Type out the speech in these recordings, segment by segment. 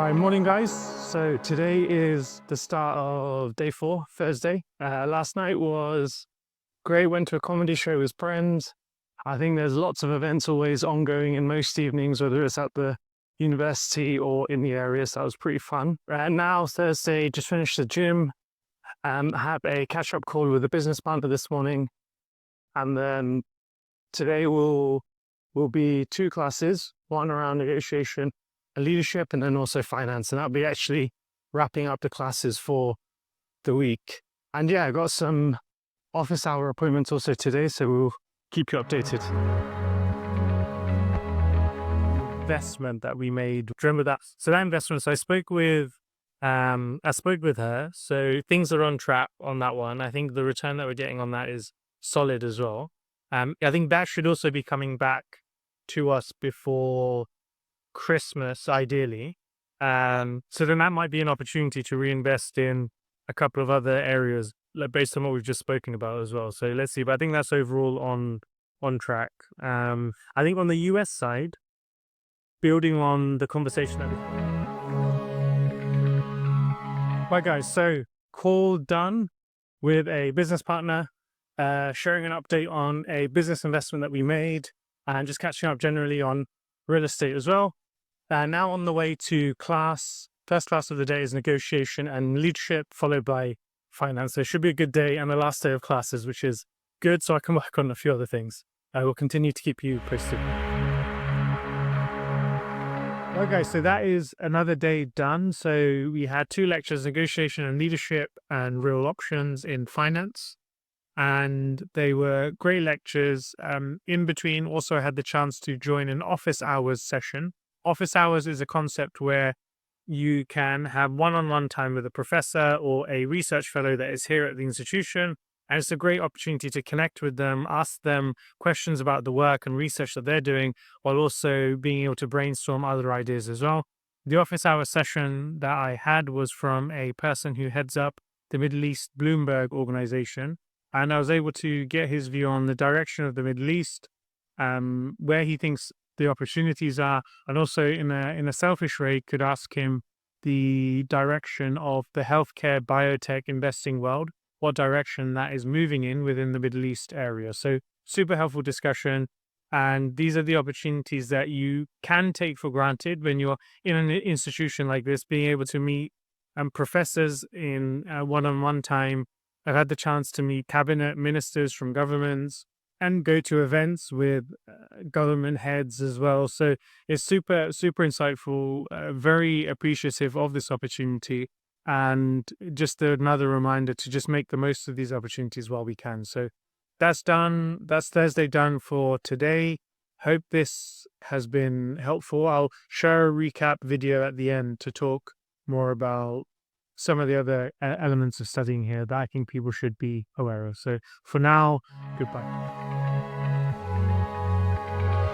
Hi, morning guys. So today is the start of day 4, Thursday. Last night was great, went to a comedy show with friends. I think there's lots of events always ongoing in most evenings, whether it's at the university or in the area, so that was pretty fun. Now Thursday, just finished the gym, have a catch-up call with a business partner this morning, and then today will be 2 classes, one around negotiation and leadership, and then also finance. And that'll be actually wrapping up the classes for the week. And yeah, I got some office hour appointments also today, so we'll keep you updated. Investment that we made. Remember that? So that investment, so I spoke with her. So things are on track on that one. I think the return that we're getting on that is solid as well. I think that should also be coming back to us before Christmas, ideally. So then that might be an opportunity to reinvest in a couple of other areas, like based on what we've just spoken about as well. So let's see. But I think that's overall on track. I think on the US side, building on the conversation that right, guys. So call done with a business partner, sharing an update on a business investment that we made, and just catching up generally on real estate as well. Now on the way to class. First class of the day is negotiation and leadership, followed by finance. So it should be a good day and the last day of classes, which is good, so I can work on a few other things. I will continue to keep you posted. Okay, so that is another day done. So we had 2 lectures, negotiation and leadership and real options in finance. And they were great lectures. In between, also I had the chance to join an office hours session. Office hours is a concept where you can have one-on-one time with a professor or a research fellow that is here at the institution. And it's a great opportunity to connect with them, ask them questions about the work and research that they're doing, while also being able to brainstorm other ideas as well. The office hour session that I had was from a person who heads up the Middle East Bloomberg organization. And I was able to get his view on the direction of the Middle East, where he thinks the opportunities are, and also in a selfish way could ask him the direction of the healthcare biotech investing world, what direction that is moving in within the Middle East area. So super helpful discussion. And these are the opportunities that you can take for granted when you're in an institution like this, being able to meet professors in one-on-one time. I've had the chance to meet cabinet ministers from governments and go to events with government heads as well. So it's super, super insightful, very appreciative of this opportunity. And just another reminder to just make the most of these opportunities while we can. So that's done. That's Thursday done for today. Hope this has been helpful. I'll share a recap video at the end to talk more about some of the other elements of studying here that I think people should be aware of. So for now, goodbye.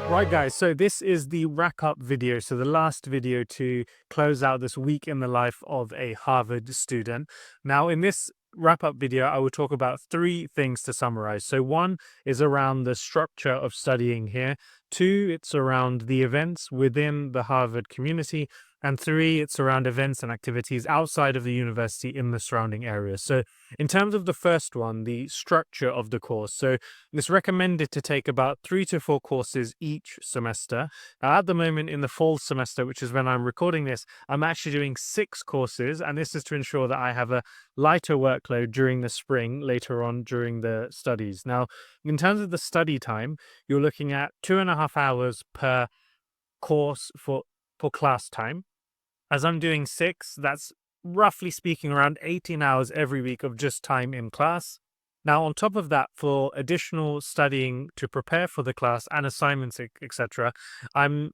Right, guys, so this is the wrap-up video, so the last video to close out this week in the life of a Harvard student. Now, in this wrap-up video, I will talk about 3 things to summarize. So 1 is around the structure of studying here. 2, it's around the events within the Harvard community. And 3, it's around events and activities outside of the university in the surrounding areas. So in terms of the first one, the structure of the course. So it's recommended to take about 3 to 4 courses each semester. Now, at the moment in the fall semester, which is when I'm recording this, I'm actually doing 6 courses. And this is to ensure that I have a lighter workload during the spring, later on during the studies. Now, in terms of the study time, you're looking at 2.5 hours per course for class time. As I'm doing 6, that's roughly speaking around 18 hours every week of just time in class. Now, on top of that, for additional studying to prepare for the class and assignments, etc., I'm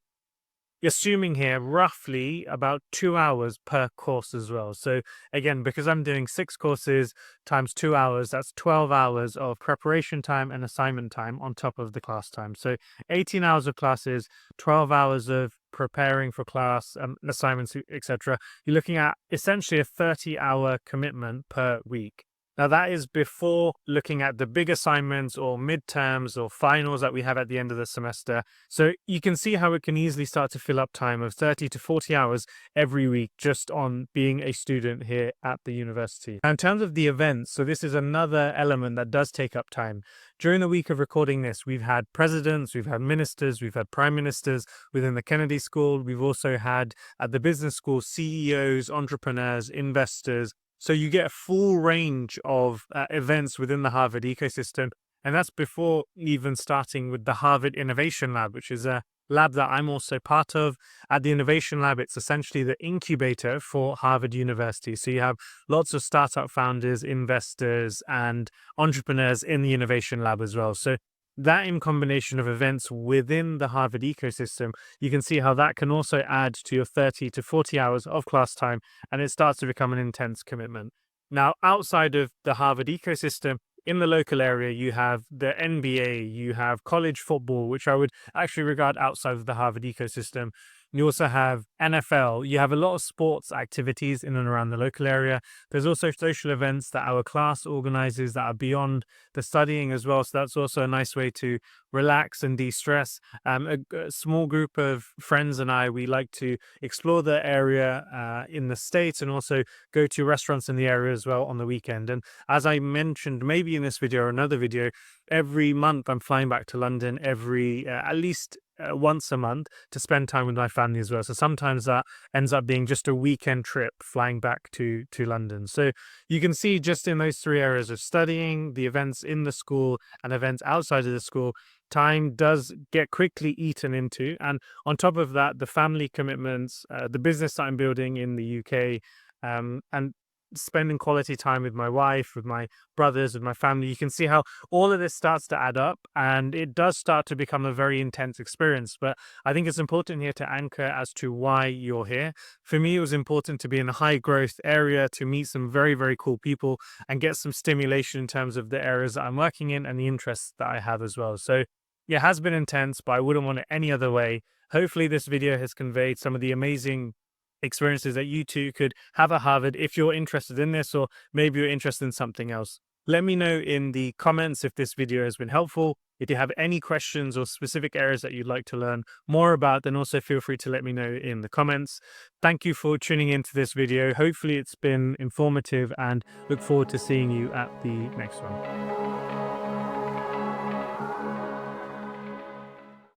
assuming here roughly about 2 hours per course as well. So again, because I'm doing 6 courses times 2 hours, that's 12 hours of preparation time and assignment time on top of the class time. So 18 hours of classes, 12 hours of preparing for class, assignments, etc. You're looking at essentially a 30-hour commitment per week. Now, that is before looking at the big assignments or midterms or finals that we have at the end of the semester. So you can see how it can easily start to fill up time of 30 to 40 hours every week just on being a student here at the university. Now, in terms of the events, so this is another element that does take up time. During the week of recording this, we've had presidents, we've had ministers, we've had prime ministers within the Kennedy School. We've also had at the business school CEOs, entrepreneurs, investors. So you get a full range of events within the Harvard ecosystem. And that's before even starting with the Harvard Innovation Lab, which is a lab that I'm also part of. At the Innovation Lab, it's essentially the incubator for Harvard University. So you have lots of startup founders, investors, and entrepreneurs in the Innovation Lab as well. So that in combination of events within the Harvard ecosystem, you can see how that can also add to your 30 to 40 hours of class time, and it starts to become an intense commitment. Now, outside of the Harvard ecosystem, in the local area, you have the NBA, you have college football, which I would actually regard outside of the Harvard ecosystem. You also have NFL. You have a lot of sports activities in and around the local area. There's also social events that our class organizes that are beyond the studying as well. So that's also a nice way to relax and de-stress. A small group of friends and I, we like to explore the area in the States and also go to restaurants in the area as well on the weekend. And as I mentioned, maybe in this video or another video, every month I'm flying back to London every at least once a month to spend time with my family as well. So sometimes that ends up being just a weekend trip flying back to London. So you can see just in those three areas of studying, the events in the school and events outside of the school, time does get quickly eaten into. And on top of that, the family commitments, the business that I'm building in the UK, and spending quality time with my wife, with my brothers, with my family, you can see how all of this starts to add up and it does start to become a very intense experience. But I think it's important here to anchor as to why you're here. For me, it was important to be in a high growth area, to meet some very, very cool people and get some stimulation in terms of the areas that I'm working in and the interests that I have as well. So yeah, it has been intense, but I wouldn't want it any other way. Hopefully this video has conveyed some of the amazing experiences that you too could have at Harvard if you're interested in this, or maybe you're interested in something else. Let me know in the comments if this video has been helpful. If you have any questions or specific areas that you'd like to learn more about, then also feel free to let me know in the comments. Thank you for tuning into this video. Hopefully it's been informative and look forward to seeing you at the next one.